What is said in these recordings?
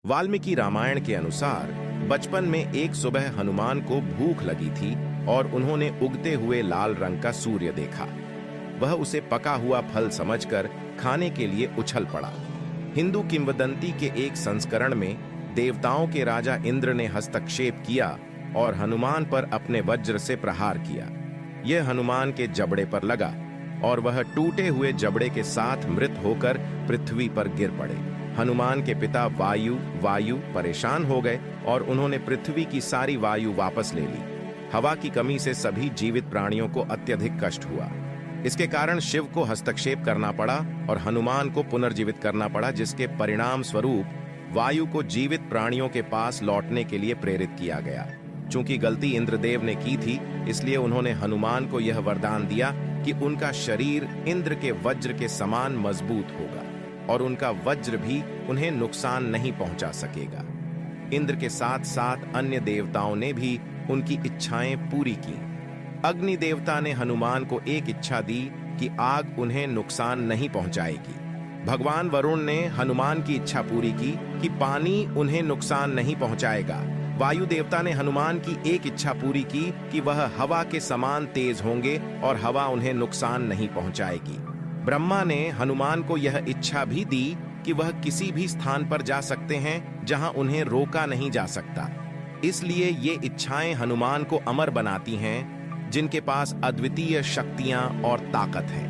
वाल्मीकि रामायण के अनुसार बचपन में एक सुबह हनुमान को भूख लगी थी और उन्होंने उगते हुए लाल रंग का सूर्य देखा। वह उसे पका हुआ फल समझकर खाने के लिए उछल पड़ा। हिंदू किंवदंती के एक संस्करण में देवताओं के राजा इंद्र ने हस्तक्षेप किया और हनुमान पर अपने वज्र से प्रहार किया। यह हनुमान के जबड़े पर लगा और वह टूटे हुए जबड़े के साथ मृत होकर पृथ्वी पर गिर पड़े। हनुमान के पिता वायु परेशान हो गए और उन्होंने पृथ्वी की सारी वायु वापस ले ली। हवा की कमी से सभी जीवित प्राणियों को अत्यधिक कष्ट हुआ। इसके कारण शिव को हस्तक्षेप करना पड़ा और हनुमान को पुनर्जीवित करना पड़ा, जिसके परिणाम स्वरूप वायु को जीवित प्राणियों के पास लौटने के लिए प्रेरित किया गया। चूंकि गलती इंद्रदेव ने की थी, इसलिए उन्होंने हनुमान को यह वरदान दिया कि उनका शरीर इंद्र के वज्र के समान मजबूत होगा और उनका वज्र भी उन्हें नुकसान नहीं पहुंचा सकेगा। इंद्र के साथ साथ अन्य देवताओं ने भी उनकी इच्छाएं पूरी की। अग्नि देवता ने हनुमान को एक इच्छा दी कि आग उन्हें नुकसान नहीं पहुंचाएगी। भगवान वरुण ने हनुमान की इच्छा पूरी की कि पानी उन्हें नुकसान नहीं पहुंचाएगा। वायु देवता ने हनुमान की एक इच्छा पूरी की कि वह हवा के समान तेज होंगे और हवा उन्हें नुकसान नहीं पहुंचाएगी। ब्रह्मा ने हनुमान को यह इच्छा भी दी कि वह किसी भी स्थान पर जा सकते हैं जहां उन्हें रोका नहीं जा सकता। इसलिए ये इच्छाएं हनुमान को अमर बनाती हैं, जिनके पास अद्वितीय शक्तियां और ताकत है।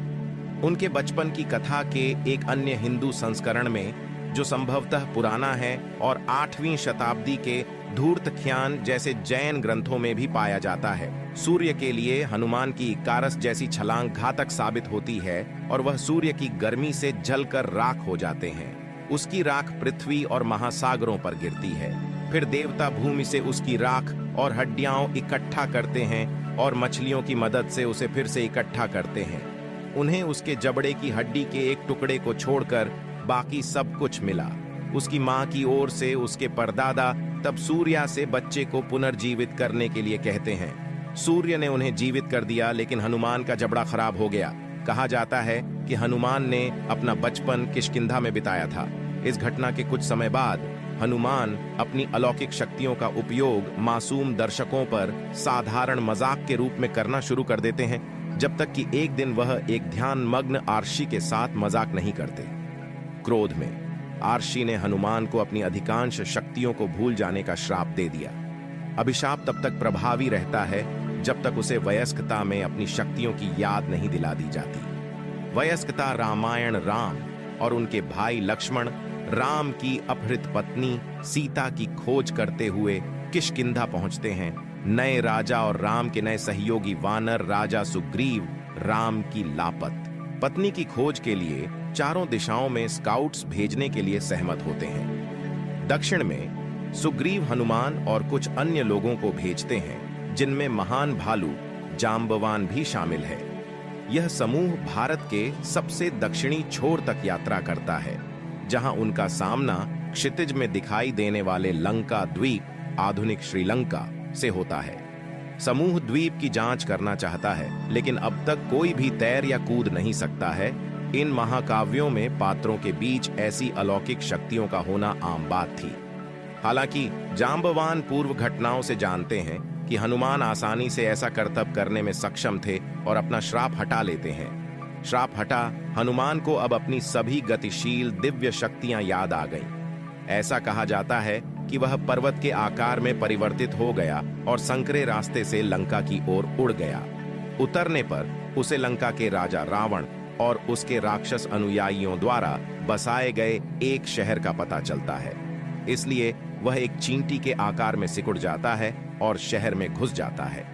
उनके बचपन की कथा के एक अन्य हिंदू संस्करण में, जो संभवतः पुराना है और 8वीं शताब्दी के धूर्तख्यान जैसे जैन ग्रंथों में भी पाया जाता है, सूर्य के लिए हनुमान की इकारस जैसी छलांग घातक साबित होती है और वह सूर्य की गर्मी से जलकर राख हो जाते हैं। उसकी राख पृथ्वी और महासागरों पर गिरती है। फिर देवता भूमि से उसकी राख और हड्डियां इकट्ठा करते हैं और मछलियों की मदद से उसे फिर से इकट्ठा करते हैं। उन्हें उसके जबड़े की हड्डी के एक टुकड़े को छोड़कर बाकी सब कुछ मिला। उसकी मां की ओर से उसके परदादा तब सूर्या से बच्चे को पुनर्जीवित करने के लिए कहते हैं। सूर्य ने उन्हें जीवित कर दिया, लेकिन हनुमान का जबड़ा खराब हो गया। कहा जाता है कि हनुमान ने अपना बचपन किष्किंधा में बिताया था। इस घटना के कुछ समय बाद हनुमान अपनी अलौकिक शक्तियों का उपयोग मासूम दर्शकों पर साधारण मजाक के रूप में करना शुरू कर देते हैं, जब तक कि एक दिन वह एक ध्यान मग्न आर्षी के साथ मजाक नहीं करते। क्रोध में आर्षी ने हनुमान को अपनी अधिकांश शक्तियों को भूल जाने का श्राप दे दिया। अभिशाप तब तक प्रभावी रहता है जब तक उसे वयस्कता में अपनी शक्तियों की याद नहीं दिला दी जाती। वयस्कता रामायण राम और उनके भाई लक्ष्मण राम की अपहृत पत्नी सीता की खोज करते हुए किष्किंधा पहुंचते हैं। नए राजा और राम के नए सहयोगी वानर राजा सुग्रीव राम की लापत पत्नी की खोज के लिए चारों दिशाओं में स्काउट्स भेजने के लिए सहमत होते हैं। दक्षिण में सुग्रीव हनुमान और कुछ अन्य लोगों को भेजते हैं, जिनमें महान भालू जांबवान भी शामिल है। यह समूह भारत के सबसे दक्षिणी छोर तक यात्रा करता है, जहां उनका सामना क्षितिज में दिखाई देने वाले लंका द्वीप, आधुनिक श्रीलंका, से होता है। समूह द्वीप की जांच करना चाहता है, लेकिन अब तक कोई भी तैर या कूद नहीं सकता है। इन महाकाव्यों में पात्रों के बीच ऐसी अलौकिक शक्तियों का होना आम बात थी। हालांकि जांबवान पूर्व घटनाओं से जानते हैं कि हनुमान आसानी से ऐसा करतब करने में सक्षम थे और अपना श्राप हटा लेते हैं। श्राप हटा, हनुमान को अब अपनी सभी गतिशील दिव्य शक्तियां याद आ गईं। ऐसा कहा जाता है कि वह पर्वत के आकार में परिवर्तित हो गया और संकरे रास्ते से लंका की ओर उड़ गया। उतरने पर उसे लंका के राजा रावण और उसके राक्षस अनुयायियों द्वारा बसाए गए एक शहर का पता चलता है। इसलिए वह एक चींटी के आकार में सिकुड़ जाता है और शहर में घुस जाता है।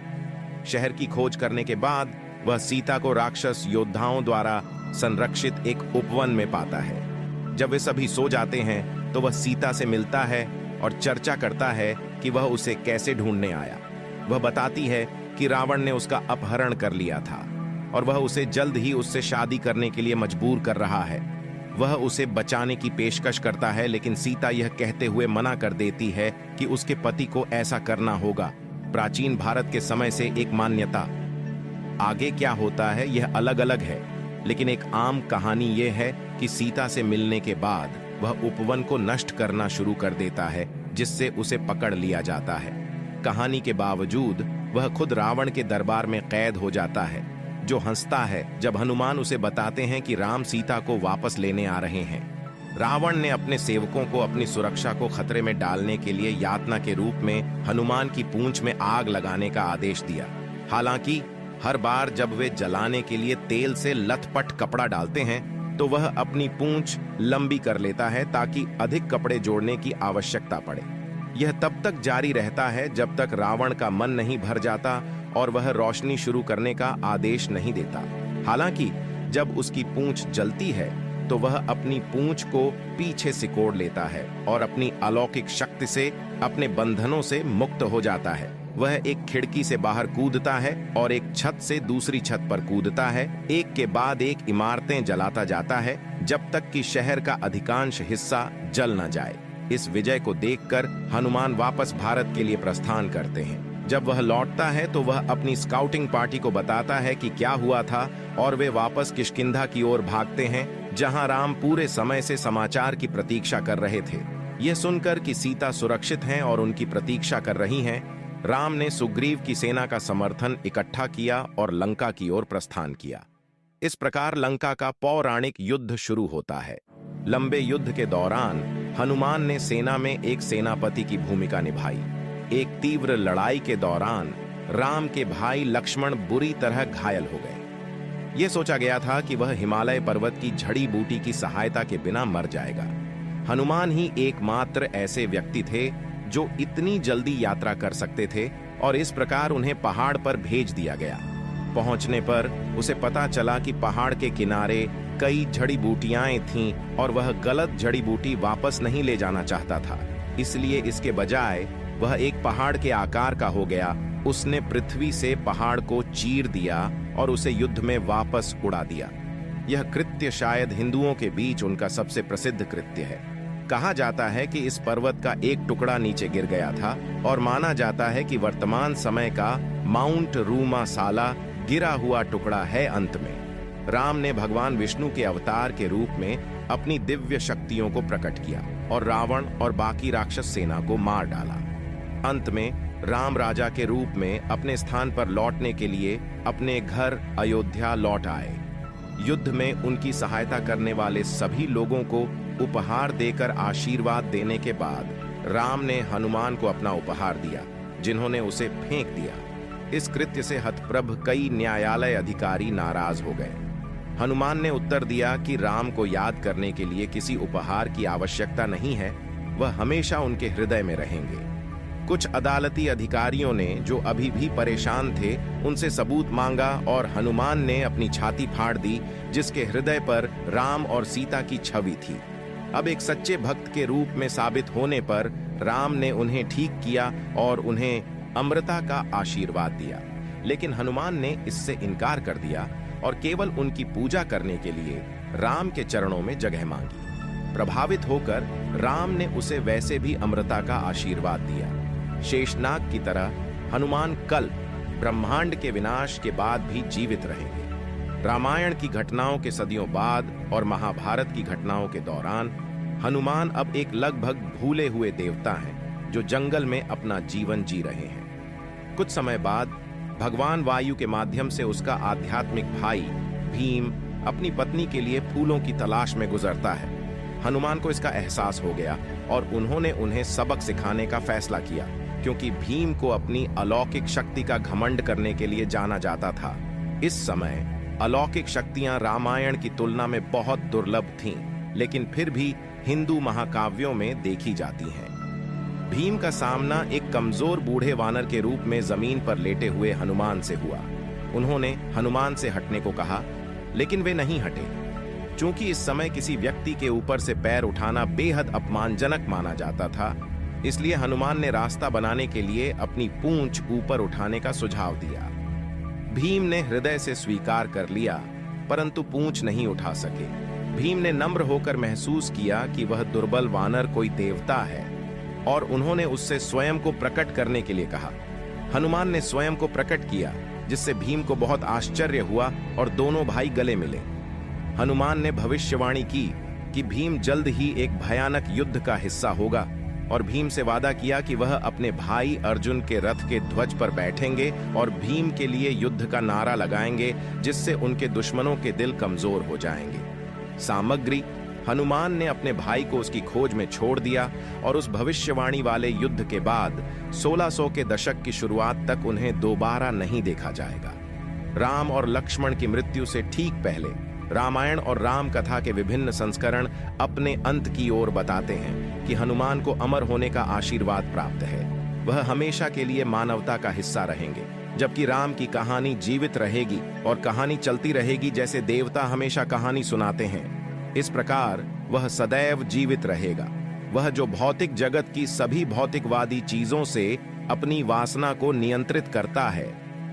शहर की खोज करने के बाद वह सीता को राक्षस योद्धाओं द्वारा संरक्षित एक उपवन में पाता है। जब वे सभी सो जाते हैं तो वह सीता से मिलता है और चर्चा करता है कि वह उसे कैसे ढूंढने आया। वह बताती है कि रावण ने उसका अपहरण कर लिया था और वह उसे जल्द ही उससे शादी करने के लिए मजबूर कर रहा है। वह उसे बचाने की पेशकश करता है, लेकिन सीता यह कहते हुए मना कर देती है कि उसके पति को ऐसा करना होगा। प्राचीन भारत के समय से एक मान्यता। आगे क्या होता है यह अलग अलग है, लेकिन एक आम कहानी यह है कि सीता से मिलने के बाद वह उपवन को नष्ट करना शुरू कर देता है, जिससे उसे पकड़ लिया जाता है। कहानी के बावजूद वह खुद रावण के दरबार में कैद हो जाता है, जो हंसता है जब हनुमान उसे बताते हैं कि राम सीता को वापस लेने आ रहे हैं। रावण ने अपने सेवकों को अपनी सुरक्षा को खतरे में डालने के लिए यातना के रूप में हनुमान की पूंछ में आग लगाने का आदेश दिया। हालांकि हर बार जब वे जलाने के लिए तेल से लथपथ कपड़ा डालते हैं तो वह अपनी पूंछ लंबी कर लेता है ताकि अधिक कपड़े जोड़ने की आवश्यकता पड़े। यह तब तक जारी रहता है जब तक रावण का मन नहीं भर जाता और वह रोशनी शुरू करने का आदेश नहीं देता। हालांकि जब उसकी पूंछ जलती है तो वह अपनी पूंछ को पीछे सिकोड़ लेता है और अपनी अलौकिक शक्ति से अपने बंधनों से मुक्त हो जाता है। वह एक खिड़की से बाहर कूदता है और एक छत से दूसरी छत पर कूदता है, एक के बाद एक इमारतें जलाता जाता है जब तक कि शहर का अधिकांश हिस्सा जल न जाए। इस विजय को देखकर हनुमान वापस भारत के लिए प्रस्थान करते हैं। जब वह लौटता है तो वह अपनी स्काउटिंग पार्टी को बताता है कि क्या हुआ था और वे वापस किष्किंधा की ओर भागते हैं, जहां राम पूरे समय से समाचार की प्रतीक्षा कर रहे थे। यह सुनकर कि सीता सुरक्षित हैं और उनकी प्रतीक्षा कर रही हैं, राम ने सुग्रीव की सेना का समर्थन इकट्ठा किया और लंका की ओर प्रस्थान किया। इस प्रकार लंका का पौराणिक युद्ध शुरू होता है। लंबे युद्ध के दौरान हनुमान ने सेना में एक सेनापति की भूमिका निभाई। एक तीव्र लड़ाई के दौरान राम के भाई लक्ष्मण बुरी तरह घायल हो गए। यह सोचा गया था कि वह हिमालय पर्वत की जड़ी बूटी की सहायता के बिना मर जाएगा। हनुमान ही एकमात्र ऐसे व्यक्ति थे जो इतनी जल्दी यात्रा कर सकते थे और इस प्रकार उन्हें पहाड़ पर भेज दिया गया। पहुंचने पर उसे पता चला कि पहाड़ के किनारे कई जड़ी बूटियां थीं और वह गलत जड़ी बूटी वापस नहीं ले जाना चाहता था। इसलिए इसके बजाय वह एक पहाड़ के आकार का हो गया। उसने पृथ्वी से पहाड़ को चीर दिया और उसे युद्ध में वापस उड़ा दिया। यह कृत्य शायद हिंदुओं के बीच उनका सबसे प्रसिद्ध कृत्य है। कहा जाता है कि इस पर्वत का एक टुकड़ा नीचे गिर गया था और माना जाता है कि वर्तमान समय का माउंट रूमा साला गिरा हुआ टुकड़ा है। अंत में राम ने भगवान विष्णु के अवतार के रूप में अपनी दिव्य शक्तियों को प्रकट किया और रावण और बाकी राक्षस सेना को मार डाला। अंत में राम राजा के रूप में अपने स्थान पर लौटने के लिए अपने घर अयोध्या लौट आए। युद्ध में उनकी सहायता करने वाले सभी लोगों को उपहार देकर आशीर्वाद देने के बाद राम ने हनुमान को अपना उपहार दिया, जिन्होंने उसे फेंक दिया। इस कृत्य से हतप्रभ कई न्यायालय अधिकारी नाराज हो गए। हनुमान ने उत्तर दिया कि राम को याद करने के लिए किसी उपहार की आवश्यकता नहीं है, वह हमेशा उनके हृदय में रहेंगे। कुछ अदालती अधिकारियों ने, जो अभी भी परेशान थे, उनसे सबूत मांगा और हनुमान ने अपनी छाती फाड़ दी, जिसके हृदय पर राम और सीता की छवि थी। अब एक सच्चे भक्त के रूप में साबित होने पर राम ने उन्हें ठीक किया और उन्हें अमृता का आशीर्वाद दिया। लेकिन हनुमान ने इससे इनकार कर दिया और केवल उनकी पूजा करने के लिए राम के चरणों में जगह मांगी। प्रभावित होकर राम ने उसे वैसे भी अमृता का आशीर्वाद दिया। शेषनाग की तरह हनुमान कल ब्रह्मांड के विनाश के बाद भी जीवित रहेंगे। रामायण की घटनाओं के सदियों बाद और महाभारत की घटनाओं के दौरान हनुमान अब एक लगभग भूले हुए देवता हैं, जो जंगल में अपना जीवन जी रहे हैं। कुछ समय बाद भगवान वायु के माध्यम से उसका आध्यात्मिक भाई भीम अपनी पत्नी के लिए फूलों की तलाश में गुजरता है। हनुमान को इसका एहसास हो गया और उन्होंने उन्हें सबक सिखाने का फैसला किया, क्योंकि भीम को अपनी अलौकिक शक्ति का घमंड करने के लिए जाना जाता था। इस समय अलौकिक शक्तियां रामायण की तुलना में बहुत दुर्लभ थीं, लेकिन फिर भी हिंदू महाकाव्यों में देखी जाती हैं। भीम का सामना एक कमजोर बूढ़े वानर के रूप में जमीन पर लेटे हुए हनुमान से हुआ। उन्होंने हनुमान से हटने को कहा, लेकिन वे नहीं हटे। चूंकि इस समय किसी व्यक्ति के ऊपर से पैर उठाना बेहद अपमानजनक माना जाता था, इसलिए हनुमान ने रास्ता बनाने के लिए अपनी पूंछ ऊपर उठाने का सुझाव दिया। भीम ने हृदय से स्वीकार कर लिया, परंतु पूंछ नहीं उठा सके। भीम ने नम्र होकर महसूस किया कि वह दुर्बल वानर कोई देवता है और उन्होंने उससे स्वयं को प्रकट करने के लिए कहा। हनुमान ने स्वयं को प्रकट किया, जिससे भीम को बहुत आश्चर्य हुआ और दोनों भाई गले मिले। हनुमान ने भविष्यवाणी की कि भीम जल्द ही एक भयानक युद्ध का हिस्सा होगा और भीम से वादा किया कि वह अपने भाई अर्जुन के रथ के ध्वज पर बैठेंगे और भीम के लिए युद्ध का नारा लगाएंगे, जिससे उनके दुश्मनों के दिल कमजोर हो जाएंगे। सामग्री: हनुमान ने अपने भाई को उसकी खोज में छोड़ दिया और उस भविष्यवाणी वाले युद्ध के बाद 1600 के दशक की शुरुआत तक उन्हें दोबारा नहीं देखा जाएगा। राम और लक्ष्मण की मृत्यु से ठीक पहले रामायण और राम कथा के विभिन्न संस्करण अपने अंत की ओर बताते हैं कि हनुमान को अमर होने का आशीर्वाद प्राप्त है। वह हमेशा के लिए मानवता का हिस्सा रहेंगे, जबकि राम की कहानी जीवित रहेगी और कहानी चलती रहेगी जैसे देवता हमेशा कहानी सुनाते हैं। इस प्रकार वह सदैव जीवित रहेगा। वह जो भौतिक जगत की सभी भौतिकवादी चीजों से अपनी वासना को नियंत्रित करता है।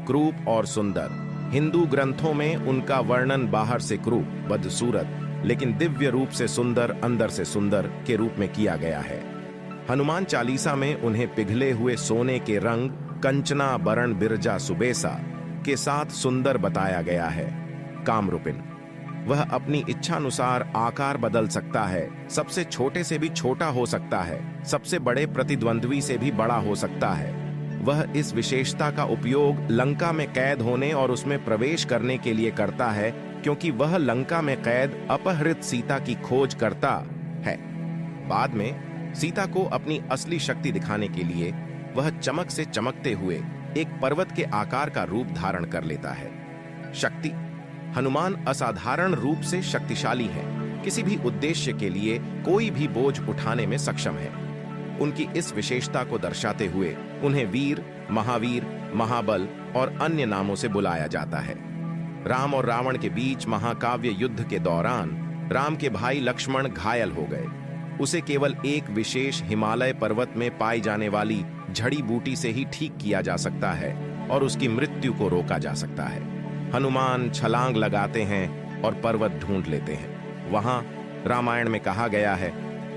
क्रूप और सुंदर: हिंदू ग्रंथों में उनका वर्णन बाहर से क्रूप, बदसूरत, लेकिन दिव्य रूप से सुंदर, अंदर से सुंदर के रूप में किया गया है। हनुमान चालीसा में उन्हें पिघले हुए सोने के रंग, कंचना बरण बिरजा सुबेसा के साथ सुंदर बताया गया है। कामरूपिन: वह अपनी इच्छानुसार आकार बदल सकता है, सबसे छोटे से भी छोटा हो सकता है, सबसे बड़े प्रतिद्वंद्वी से भी बड़ा हो सकता है। वह इस विशेषता का उपयोग लंका में कैद होने और उसमें प्रवेश करने के लिए करता है, क्योंकि वह लंका में कैद अपहृत सीता की खोज करता है। बाद में सीता को अपनी असली शक्ति दिखाने के लिए वह चमक से चमकते हुए एक पर्वत के आकार का रूप धारण कर लेता है। शक्ति: हनुमान असाधारण रूप से शक्तिशाली हैं। किसी भी उद्देश्य के लिए कोई भी बोझ उठाने में सक्षम है। उनकी इस विशेषता को दर्शाते हुए उन्हें वीर, महावीर, महाबल और अन्य नामों से बुलाया जाता है। राम और रावण के बीच महाकाव्य युद्ध के दौरान राम के भाई लक्ष्मण घायल हो गए। उसे केवल एक विशेष हिमालय पर्वत में पाई जाने वाली जड़ी बूटी से ही ठीक किया जा सकता है और उसकी मृत्यु को रोका जा सकता है। हनुमान छलांग लगाते हैं और पर्वत ढूंढ लेते हैं। वहां रामायण में कहा गया है,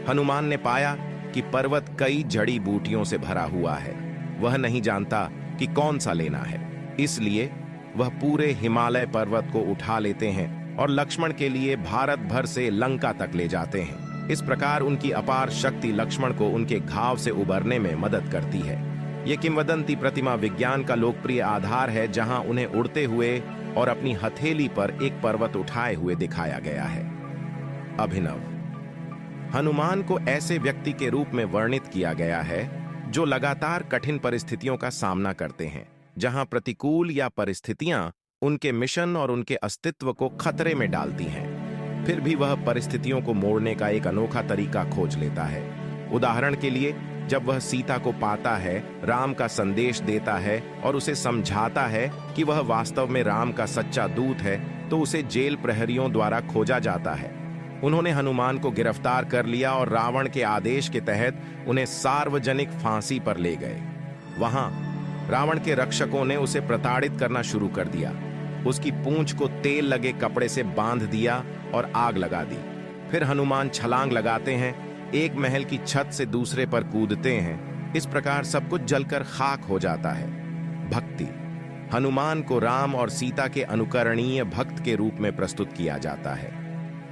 हनुमान ने पाया कि पर्वत कई जड़ी बूटियों से भरा हुआ है। वह नहीं जानता कि कौन सा लेना है, इसलिए वह पूरे हिमालय पर्वत को उठा लेते हैं और लक्ष्मण के लिए भारत भर से लंका तक ले जाते हैं। इस प्रकार उनकी अपार शक्ति लक्ष्मण को उनके घाव से उबरने में मदद करती है। यह किंवदंती प्रतिमा विज्ञान का लोकप्रिय आधार है, जहां उन्हें उड़ते हुए और अपनी हथेली पर एक पर्वत उठाए हुए दिखाया गया है। अभिनव: हनुमान को ऐसे व्यक्ति के रूप में वर्णित किया गया है जो लगातार कठिन परिस्थितियों का सामना करते हैं, जहां प्रतिकूल या परिस्थितियां उनके मिशन और उनके अस्तित्व को खतरे में डालती हैं। फिर भी वह परिस्थितियों को मोड़ने का एक अनोखा तरीका खोज लेता है। उदाहरण के लिए, जब वह सीता को पाता है, राम का संदेश देता है और उसे समझाता है कि वह वास्तव में राम का सच्चा दूत है, तो उसे जेल प्रहरियों द्वारा खोजा जाता है। उन्होंने हनुमान को गिरफ्तार कर लिया और रावण के आदेश के तहत उन्हें सार्वजनिक फांसी पर ले गए। वहां रावण के रक्षकों ने उसे प्रताड़ित करना शुरू कर दिया। उसकी पूंछ को तेल लगे कपड़े से बांध दिया और आग लगा दी। फिर हनुमान छलांग लगाते हैं, एक महल की छत से दूसरे पर कूदते हैं। इस प्रकार सब कुछ जलकर खाक हो जाता है। भक्ति: हनुमान को राम और सीता के अनुकरणीय भक्त के रूप में प्रस्तुत किया जाता है।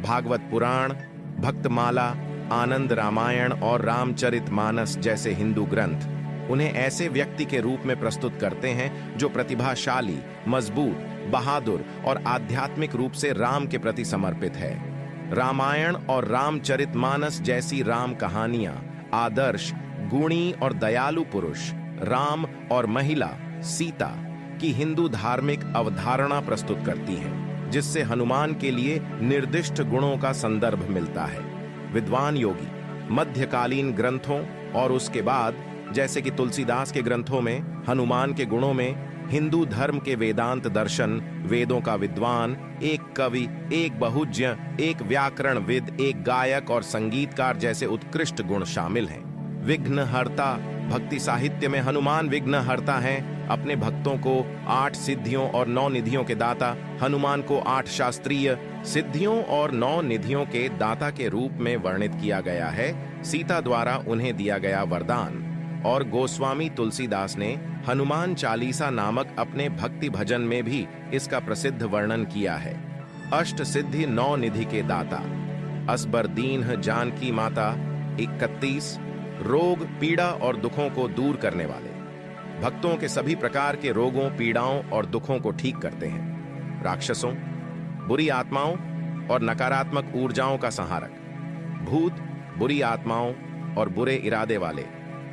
भागवत पुराण, भक्तमाला, आनंद रामायण और रामचरितमानस जैसे हिंदू ग्रंथ उन्हें ऐसे व्यक्ति के रूप में प्रस्तुत करते हैं जो प्रतिभाशाली, मजबूत, बहादुर और आध्यात्मिक रूप से राम के प्रति समर्पित है। रामायण और रामचरितमानस जैसी राम कहानियां आदर्श, गुणी और दयालु पुरुष, राम और महिला सीता की हिंदू धार्मिक अवधारणा प्रस्तुत करती हैं, जिससे हनुमान के लिए निर्दिष्ट गुणों का संदर्भ मिलता है। विद्वान योगी मध्यकालीन ग्रंथों और उसके बाद जैसे कि तुलसीदास के ग्रंथों में हनुमान के गुणों में हिंदू धर्म के वेदांत दर्शन, वेदों का विद्वान, एक कवि, एक बहुज्ञ, एक व्याकरणविद, एक गायक और संगीतकार जैसे उत्कृष्ट गुण शामिल हैं। विघ्नहर्ता: भक्ति साहित्य में हनुमान विघ्नहर्ता हैं। अपने भक्तों को 8 सिद्धियों और 9 निधियों के दाता हनुमान को 8 शास्त्रीय सिद्धियों और 9 निधियों के दाता के रूप में वर्णित किया गया है। सीता द्वारा उन्हें दिया गया वरदान। और गोस्वामी तुलसीदास ने हनुमान चालीसा नामक अपने भक्ति भजन में भी इसका प्रसिद्ध वर्णन किया है। अष्ट सिद्धि 9 निधि के दाता। असबर दीन जानकी माता। 31 रोग पीड़ा और दुखों को दूर करने वाले, भक्तों के सभी प्रकार के रोगों पीड़ाओं और दुखों को ठीक करते हैं। राक्षसों, बुरी आत्माओं और नकारात्मक ऊर्जाओं का संहारक, भूत, बुरी आत्माओं और बुरे इरादे वाले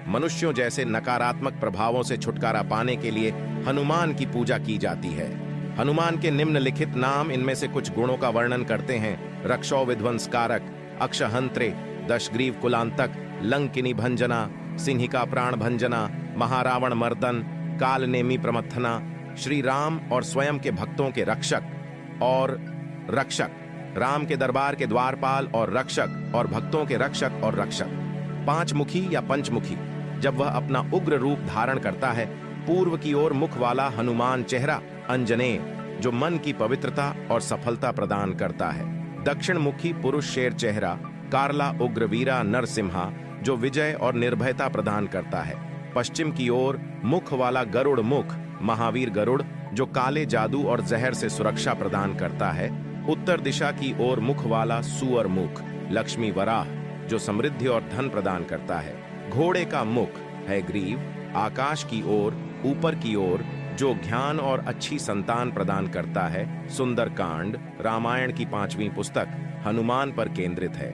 मनुष्यों जैसे नकारात्मक प्रभावों से छुटकारा पाने के लिए हनुमान की पूजा की जाती है। हनुमान के निम्नलिखित नाम इनमें से कुछ गुणों का वर्णन करते हैं। रक्षो विध्वंसकारक, अक्षहंत्रे, दशग्रीव कुलांतक, लंकिनी भंजना, सिंहिका प्राण भंजना, महारावण मर्दन, काल नेमी प्रमथना, श्री राम और स्वयं के भक्तों के रक्षक और रक्षक, राम के दरबार के द्वारपाल और रक्षक और भक्तों के रक्षक और रक्षक। पांचमुखी या पंचमुखी, जब वह अपना उग्र रूप धारण करता है। पूर्व की ओर मुख वाला हनुमान चेहरा अंजनेय, जो मन की पवित्रता और सफलता प्रदान करता है। दक्षिण मुखी पुरुष शेर चेहरा कार्ला उग्रवीरा नरसिम्हा, जो विजय और निर्भयता प्रदान करता है। पश्चिम की ओर मुख वाला गरुड़ मुख महावीर गरुड़, जो काले जादू और जहर से सुरक्षा प्रदान करता है। उत्तर दिशा की ओर मुख वाला सुअर मुख लक्ष्मी वराह, जो समृद्धि और धन प्रदान करता है। घोड़े का मुख है ग्रीव, आकाश की ओर ऊपर की ओर, जो ज्ञान और अच्छी संतान प्रदान करता है। सुंदरकांड रामायण की 5वीं पुस्तक हनुमान पर केंद्रित है।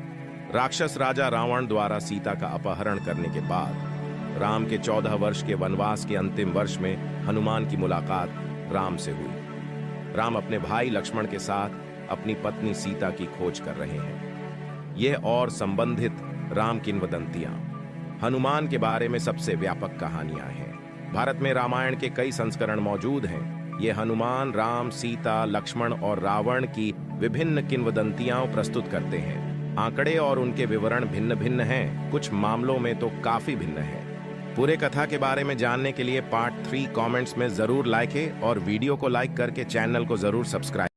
राक्षस राजा रावण द्वारा सीता का अपहरण करने के बाद राम के 14 वर्ष के वनवास के अंतिम वर्ष में हनुमान की मुलाकात राम से हुई। राम अपने भाई लक्ष्मण के साथ अपनी पत्नी सीता की खोज कर रहे हैं। ये और संबंधित राम किंवदंतियां हनुमान के बारे में सबसे व्यापक कहानियां हैं। भारत में रामायण के कई संस्करण मौजूद हैं। ये हनुमान, राम, सीता, लक्ष्मण और रावण की विभिन्न किंवदंतियां प्रस्तुत करते हैं। आंकड़े और उनके विवरण भिन्न भिन्न हैं, कुछ मामलों में तो काफी भिन्न है। पूरे कथा के बारे में जानने के लिए पार्ट 3 कमेंट्स में जरूर लाइक और वीडियो को लाइक करके चैनल को जरूर सब्सक्राइब